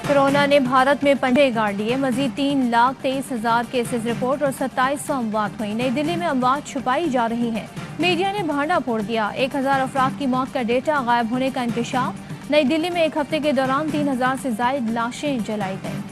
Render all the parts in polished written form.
Corona ने भारत में पंजे गाड़ लिए। मजीद 3,23,000 केसेस रिपोर्ट और 2700 अमवात हुई। नई दिल्ली में अमवात छुपाई जा रही हैं। मीडिया ने भांडा फोड़ दिया। 1000 अफराद की मौत का डेटा गायब होने का इंकशाफ। नई दिल्ली में एक हफ्ते के दौरान 3000 से ज्यादा लाशें जलाई गईं।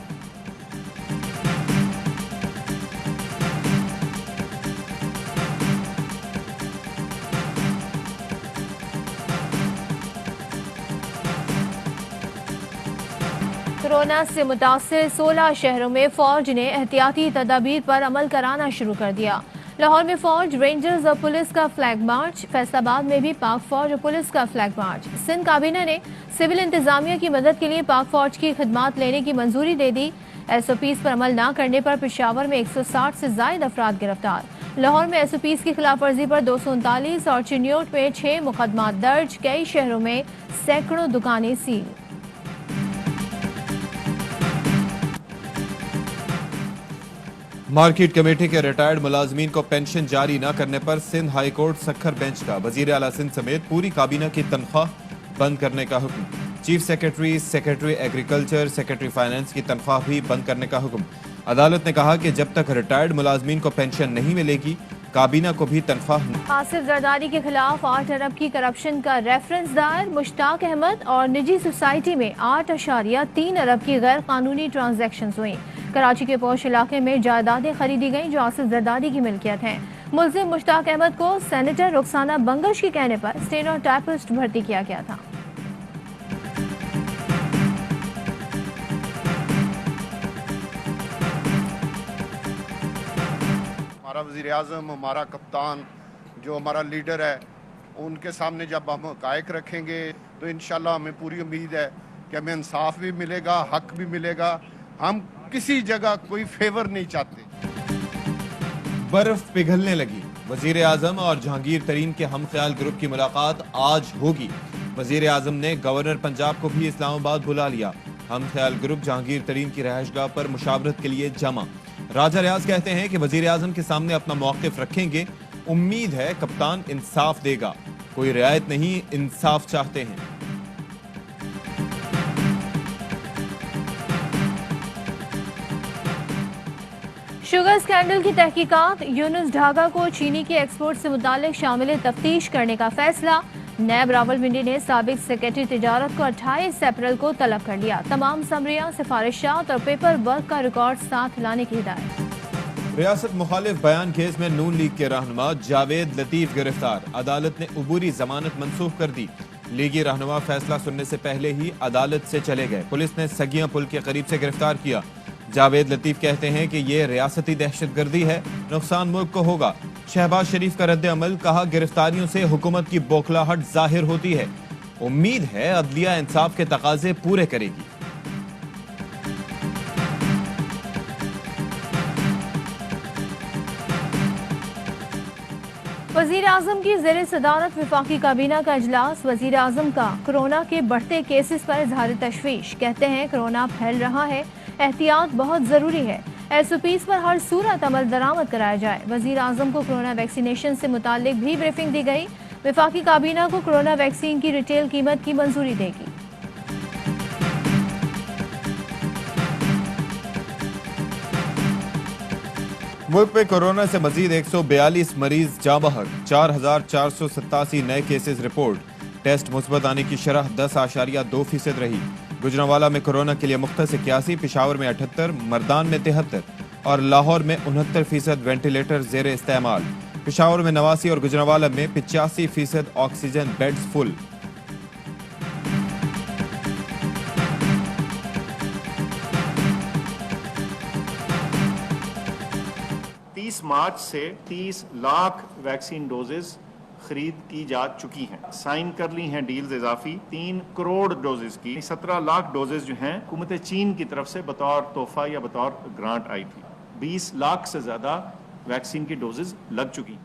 कोरोना से मुतासिर 16 शहरों में फौज ने एहतियाती तदाबीर पर अमल कराना शुरू कर दिया। लाहौर में फौज, रेंजर्स और पुलिस का फ्लैग मार्च। फैसलाबाद में भी पाक फौज और पुलिस का फ्लैग मार्च। सिंध काबीना ने सिविल इंतजामिया की मदद के लिए पाक फौज की खिदमात लेने की मंजूरी दे दी। SOPs पर अमल न करने पर पेशावर में 160 से ज्यादा अफराद गिरफ्तार। लाहौर में SOPs की खिलाफ वर्जी पर 239 और चिन्योट में 6 मुकदमा दर्ज। कई शहरों में सैकड़ों दुकानें सील। मार्केट कमेटी के रिटायर्ड मुलाजमीन को पेंशन जारी न करने पर Sindh high court Sukkur bench का वजीर आला सिंध समेत पूरी काबीना की तनख्वाह बंद करने का हुक्म। Chief secretary, secretary agriculture, secretary finance की तनख्वाह भी बंद करने का हुक्म। अदालत ने कहा कि जब तक रिटायर्ड मुलाजमीन को पेंशन नहीं मिलेगी, काबीना को भी तनख्वाह। आसिफ जरदारी के खिलाफ 8 अरब की करप्शन का रेफरेंस दायर। मुश्ताक अहमद और निजी सोसाइटी में 8.3 अरब की गैर कानूनी ट्रांजैक्शन हुई। कराची के पोश इलाके में जायदादें खरीदी गईं जो आसिफ जरदारी की मिल्कियत हैं। मुल्जिम मुश्ताक अहमद को सेनेटर रुखसाना बंगश के कहने पर स्टेनोटाइपिस्ट भर्ती किया गया था। हमारा वज़ीर आज़म, हमारा कप्तान, जो हमारा लीडर है, उनके सामने जब हम हक़ाइक़ रखेंगे तो इंशाल्लाह हमें पूरी उम्मीद है कि हमें इंसाफ भी मिलेगा, हक भी मिलेगा। हम किसी जगह कोई फेवर नहीं चाहते। बर्फ पिघलने लगी। वजीर आजम और जहांगीर तरीन के हम ख्याल ग्रुप की मुलाकात आज होगी। वजीर आजम ने गवर्नर पंजाब को भी इस्लामाबाद बुला लिया। हम ख्याल ग्रुप जहांगीर तरीन की रहायशगाह पर मुशावरत के लिए जमा। राजा रियाज कहते हैं कि वजीर आजम के सामने अपना मौक़िफ़ रखेंगे। उम्मीद है कप्तान इंसाफ देगा। कोई रियायत नहीं, इंसाफ चाहते हैं। शुगर स्कैंडल की तहकीकात। यूनुस ढाका को चीनी के एक्सपोर्ट से मुतालिक शामिल तफ्तीश करने का फैसला। नैब रावलपिंडी ने साबिक सेक्रेटरी तिजारत को 28 अप्रैल को तलब कर लिया। तमाम समरियां, सिफारिशात और पेपर वर्क का रिकॉर्ड साथ लाने की हिदायत। रियासत मुखालिफ बयान केस में नून लीग के रहनुमा जावेद लतीफ गिरफ्तार। अदालत ने अबूरी जमानत मनसूख कर दी। लीगी रहनुमा फैसला सुनने से पहले ही अदालत से चले गए। पुलिस ने सगिया पुल के करीब से गिरफ्तार किया। जावेद लतीफ कहते हैं कि ये रियासती दहशतगर्दी है, नुकसान मुल्क को होगा। शहबाज शरीफ का रद्द अमल, कहा गिरफ्तारियों से हुकूमत की बौखलाहट जाहिर होती है। उम्मीद है अदलिया इंसाफ के तकाजे पूरे करेगी। वजीर आजम की ज़ेर सदारत वफाकी काबीना का इजलास। वजीर आजम का कोरोना के बढ़ते केसेस पर इजहार तशवीश। कहते हैं कोरोना फैल रहा है, एहतियात बहुत जरूरी है। SOPs पर हर सूरत अमल दरामद कराया जाए। वजीर आजम को कोरोना वैक्सीनेशन से मुतालिक भी ब्रीफिंग दी गई। वफाकी काबीना को कोरोना वैक्सीन की रिटेल कीमत की मंजूरी देगी। मुल्क में कोरोना से मजीद 142 मरीज जाँ बहक। 4487 नए केसेस रिपोर्ट। टेस्ट मुस्बत आने की शरह 10.2% रही। गुजरांवाला में कोरोना के लिए मुख्तस 81, पेशावर में 78, मर्दान में 73 और लाहौर में 69% वेंटिलेटर जेर इस्तेमाल। पेशावर में 89 और गुजरांवाला में 85% ऑक्सीजन बेड्स फुल। मार्च से 30 लाख वैक्सीन डोजेस खरीद की जा चुकी हैं। साइन कर ली हैं डील्स इजाफी 3 करोड़ डोजेस की। 17 लाख डोजेस जो हैं हुकूमत चीन की तरफ से बतौर तोहफा या बतौर ग्रांट आई थी। 20 लाख से ज्यादा वैक्सीन की डोजेस लग चुकी।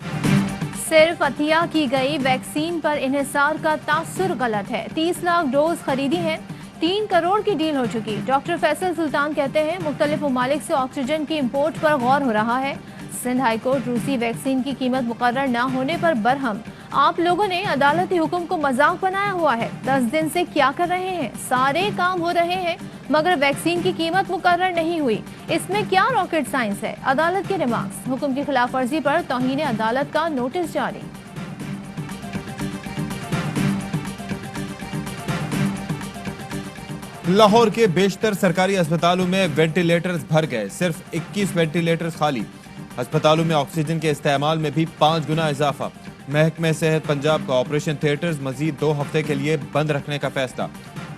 सिर्फ अतिया की गई वैक्सीन पर इन्हिसार का तासुर गलत है। 30 लाख डोज खरीदी है, 3 करोड़ की डील हो चुकी। डॉक्टर फैसल सुल्तान कहते हैं मुख्तलिफ ममालिक से ऑक्सीजन की इम्पोर्ट पर गौर हो रहा है। सिंध हाईकोर्ट रूसी वैक्सीन की कीमत मुकर्रर न होने पर बरहम। आप लोगों ने अदालती हुक्म को मजाक बनाया हुआ है। 10 दिन से क्या कर रहे हैं? सारे काम हो रहे हैं मगर वैक्सीन की कीमत मुकर्रर नहीं हुई। इसमें क्या रॉकेट साइंस है? अदालत के रिमार्क्स। हुक्म की खिलाफ वर्जी पर तौहीन अदालत का नोटिस जारी। लाहौर के बेशतर सरकारी अस्पतालों में वेंटिलेटर्स भर गए, सिर्फ 21 वेंटिलेटर्स खाली। अस्पतालों में ऑक्सीजन के इस्तेमाल में भी 5 गुना इजाफा। महकमे सेहत पंजाब का ऑपरेशन थिएटर्स मजीद 2 हफ्ते के लिए बंद रखने का फैसला।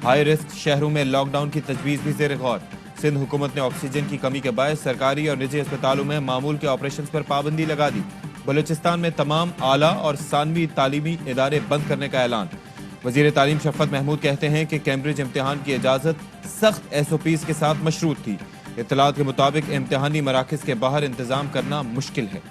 हाई रिस्क शहरों में लॉकडाउन की तजवीज भी ज़ेर गौर। सिंध हुकूमत ने ऑक्सीजन की कमी के बायस सरकारी और निजी अस्पतालों में मामूल के ऑपरेशन पर पाबंदी लगा दी। बलूचिस्तान में तमाम आला और सानवी तालीमी इदारे बंद करने का ऐलान। वजीर तालीम शफकत महमूद कहते हैं कि कैम्ब्रिज इम्तिहान की इजाज़त सख्त SOPs के साथ मशरूत थी। इत्तलात के मुताबिक इम्तिहानी मराकज के बाहर इंतजाम करना मुश्किल है।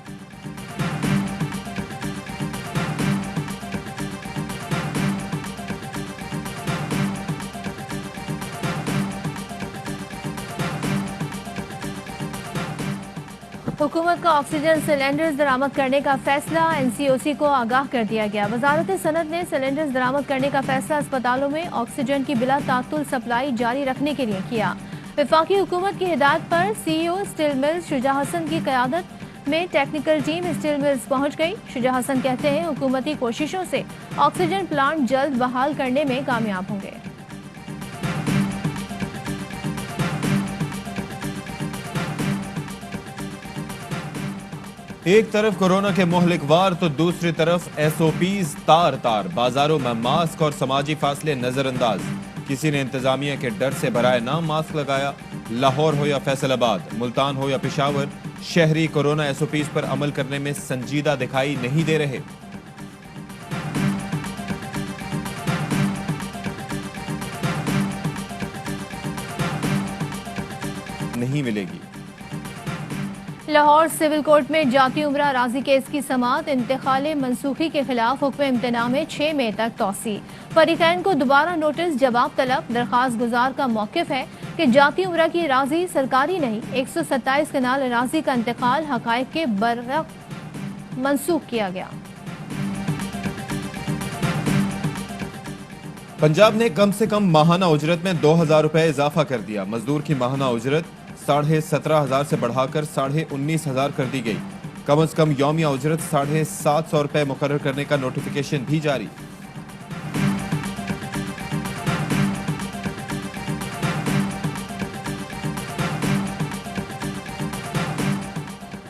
हुकूमत का ऑक्सीजन सिलेंडर्स दरामद करने का फैसला। NCOC को आगाह कर दिया गया। वजारत सनत ने सिलेंडर्स दरामद करने का फैसला अस्पतालों में ऑक्सीजन की बिला तातुल सप्लाई जारी रखने के लिए किया। वफाकी हुकूमत की हिदायत पर CEO steel mills Shuja Hasan की क़यादत में टेक्निकल टीम स्टील मिल्स पहुंच गई। शुजा हसन कहते हैं हुकूमती कोशिशों से ऑक्सीजन प्लांट जल्द बहाल करने में कामयाब होंगे। एक तरफ कोरोना के मोहलिक वार तो दूसरी तरफ SOPs तार तार। बाजारों में मास्क और समाजी फासले नजरअंदाज। किसी ने इंतजामिया के डर से बराए नाम मास्क लगाया। लाहौर हो या फैसलाबाद, मुल्तान हो या पेशावर, शहरी कोरोना SOPs पर अमल करने में संजीदा दिखाई नहीं दे रहे। नहीं मिलेगी। लाहौर सिविल कोर्ट में जाती उम्रा राजी केस की समाअत। इंतकाल मनसूखी के खिलाफ हुक्म इम्तना में 6 मई तक तौसी। फरीकैन को दोबारा नोटिस जवाब तलब। दरखास्त गुजार का मौकिफ है कि जाती उम्रा की राजी सरकारी नहीं, 127 कनाल राजी का इंतकाल हकायक के बरवक्त मनसूख किया गया। पंजाब ने कम से कम माहाना उजरत में 2000 रुपए इजाफा कर दिया। मजदूर की माहाना उजरत 17,500 से बढ़ाकर 19,500 कर दी गई। कम से कम यौमिया उजरत 750 रुपए मुकर्रर करने का नोटिफिकेशन भी जारी।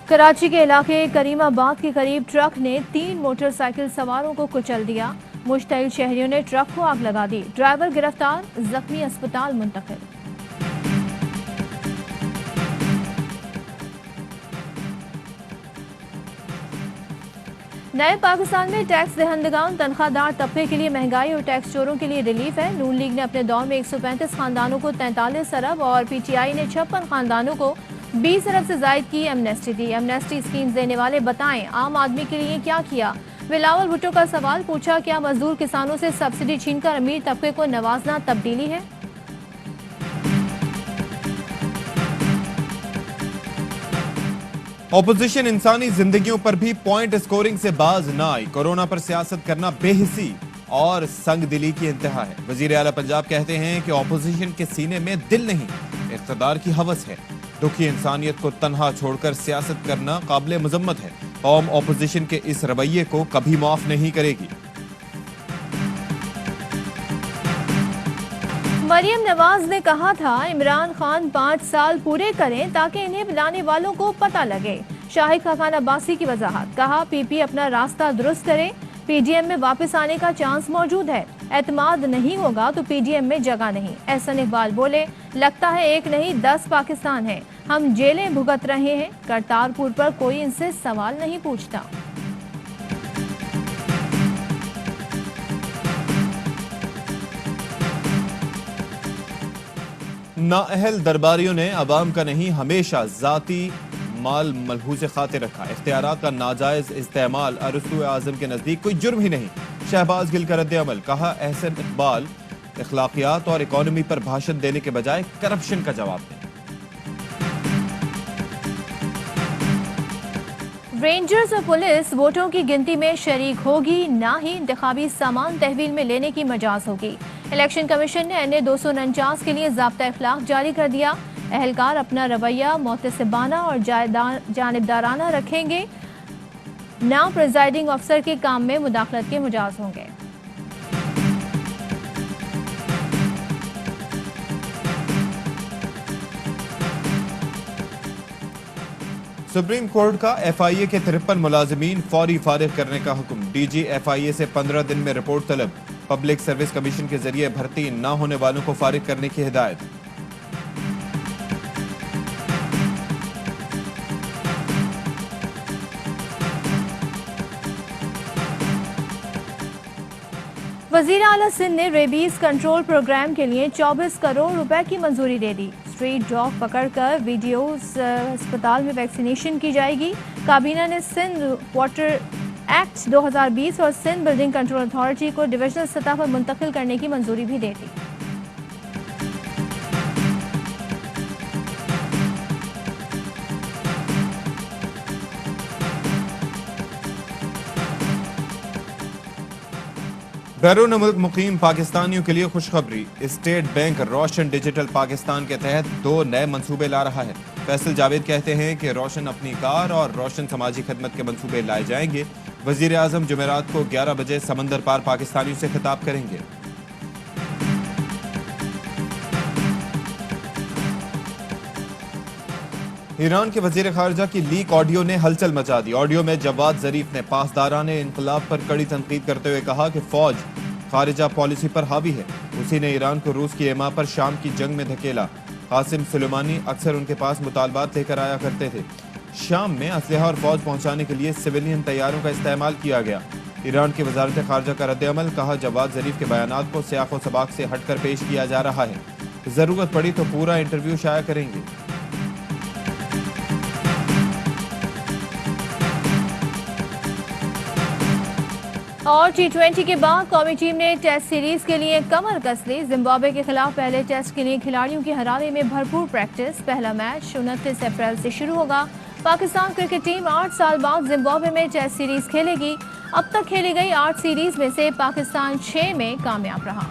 कराची के इलाके करीमाबाद के करीब ट्रक ने 3 मोटरसाइकिल सवारों को कुचल दिया। मुश्तइल शहरियों ने ट्रक को आग लगा दी। ड्राइवर गिरफ्तार, जख्मी अस्पताल मुंतकिल। नए पाकिस्तान में टैक्स दहंदगान तनख्वाहदार तबके के लिए महंगाई और टैक्स चोरों के लिए रिलीफ है। नून लीग ने अपने दौर में 135 खानदानों को 43 अरब और PTI ने 56 खानदानों को 20 अरब से जायद की एमनेस्टी दी। एमनेस्टी स्कीम्स देने वाले बताएं आम आदमी के लिए क्या किया। बिलावल भुट्टो का सवाल पूछा, क्या मजदूर किसानों से सब्सिडी छीनकर अमीर तबके को नवाजना तब्दीली है? ऑपोजिशन इंसानी जिंदगियों पर भी पॉइंट स्कोरिंग से बाज ना आई। कोरोना पर सियासत करना बेहिसी और संग दिली की इंतहा है। वजीर आला पंजाब कहते हैं कि ऑपोजिशन के सीने में दिल नहीं, इख्तदार की हवस है। दुखी इंसानियत को तन्हा छोड़कर सियासत करना काबिल मजम्मत है। कौम ऑपोजिशन के इस रवैये को कभी माफ नहीं करेगी। मरियम नवाज ने कहा था इमरान खान 5 साल पूरे करें ताकि इन्हें बुलाने वालों को पता लगे। शाहिद खान अब्बासी की वजाहत, कहा PP अपना रास्ता दुरुस्त करे, PDM में वापस आने का चांस मौजूद है। एतमाद नहीं होगा तो PDM में जगह नहीं। एहसन इकबाल बोले, लगता है एक नहीं 10 पाकिस्तान है, हम जेलें भुगत रहे हैं। करतारपुर पर कोई इनसे सवाल नहीं पूछता। नाअहल दरबारियों ने अवाम का नहीं हमेशा जाती माल मलहूज़ खातिर रखा। इख्तियारात का नाजायज इस्तेमाल अरस्तु आजम के नजदीक कोई जुर्म ही नहीं। शहबाज गिल का रद्द अमल, कहा एहसन इकबाल इखलाकियात और इकोनॉमी पर भाषण देने के बजाय करप्शन का जवाब दें। रेंजर्स और पुलिस वोटों की गिनती में शरीक होगी, ना ही इंतखाबी सामान तहवील में लेने की मजाज होगी। इलेक्शन कमीशन ने NA 249 के लिए ज़ाब्ता इखलाक जारी कर दिया। अहलकार अपना रवैया मोतसिबाना और जानिबदाराना रखेंगे, ना प्रिजाइडिंग अफसर के काम में मुदाखलत के मुजाज होंगे। सुप्रीम कोर्ट का FIA के 53 मुलाजमीन फौरी फारिग करने का हुक्म। DG FIA से 15 दिन में रिपोर्ट तलब। पब्लिक सर्विस कमीशन के जरिए भर्ती न होने वालों को फारिग करने की हिदायत। वजीर आला सिंध ने रेबीज कंट्रोल प्रोग्राम के लिए 24 करोड़ रुपए की मंजूरी दे दी। स्ट्रीट डॉग पकड़कर वीडियोस अस्पताल में वैक्सीनेशन की जाएगी। काबीना ने सिंध वाटर एक्ट 2020 और सिंध बिल्डिंग कंट्रोल अथॉरिटी को डिविजनल सतह पर मुंतकिल करने की मंजूरी भी दे दी। बैरून मुल्क मुकीम पाकिस्तानियों के लिए खुशखबरी। स्टेट बैंक रोशन डिजिटल पाकिस्तान के तहत 2 नए मंसूबे ला रहा है। फैसल जावेद कहते हैं कि रोशन अपनी कार और रोशन समाजी खदमत के मंसूबे लाए जाएंगे। वजीर आजम जुमेरात को 11 बजे समंदर पार पाकिस्तानियों से खिताब करेंगे। ईरान के वजीर खारजा की लीक ऑडियो ने हलचल मचा दी। ऑडियो में जवाद जरीफ ने पासदाराने इंकलाब पर कड़ी तनकीद करते हुए कहा कि फौज खारिजा पॉलिसी पर हावी है। उसी ने ईरान को रूस की एमा पर शाम की जंग में धकेला। कासिम सुलेमानी अक्सर उनके पास मुतालबात लेकर आया करते थे। शाम में असलहा और फौज पहुंचाने के लिए सिविलियन तैयारों का इस्तेमाल किया गया। ईरान की वजारत खारजा का रद्द-ए-अमल, कहा जवाद जरीफ के बयानात को सियाक़ो सबाक से हटकर पेश किया जा रहा है। जरूरत पड़ी तो पूरा इंटरव्यू शाया करेंगे। और T20 के बाद कौमी टीम ने टेस्ट सीरीज के लिए कमर कस ली। जिम्बाब्वे के खिलाफ पहले टेस्ट के लिए खिलाड़ियों की हराने में भरपूर प्रैक्टिस। पहला मैच 29 अप्रैल से शुरू होगा। पाकिस्तान क्रिकेट टीम 8 साल बाद जिम्बाब्वे में टेस्ट सीरीज खेलेगी। अब तक खेली गई 8 सीरीज में से पाकिस्तान 6 में कामयाब रहा।